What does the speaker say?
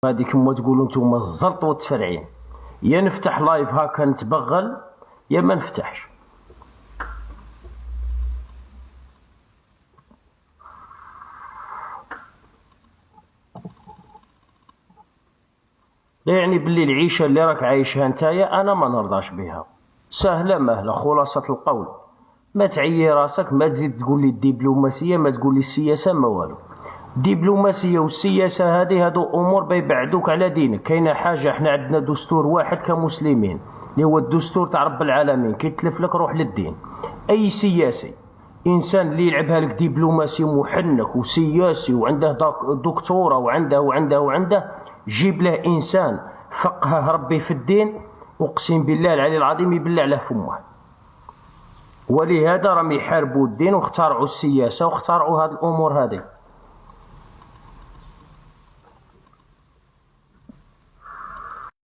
غادي كما تقولوا نتوما الزلط والتفرعين. يا نفتح لايف هاكا نتبغل يا ما نفتحش. يعني باللي العيشه اللي راك عايشها نتايا انا ما نرضاش بها. سهله مهله، خلاصه القول. ما تعيي راسك، ما تزيد تقول لي الدبلوماسيه، ما تقول لي السياسه، ما والو. الدبلوماسيه والسياسه هادو امور بيبعدوك على دينك. كاينه حاجه، حنا عندنا دستور واحد كمسلمين اللي هو الدستور تاع رب العالمين. كي تلف لك روح للدين. اي سياسي انسان اللي يلعبها لك دبلوماسي محنك وسياسي وعنده دكتوره وعنده جيب له انسان فقهه ربي في الدين، اقسم بالله العلي العظيم يبلع له فمه. ولهذا راهم يحاربوا الدين واخترعوا السياسه واخترعوا هذه الامور هذه.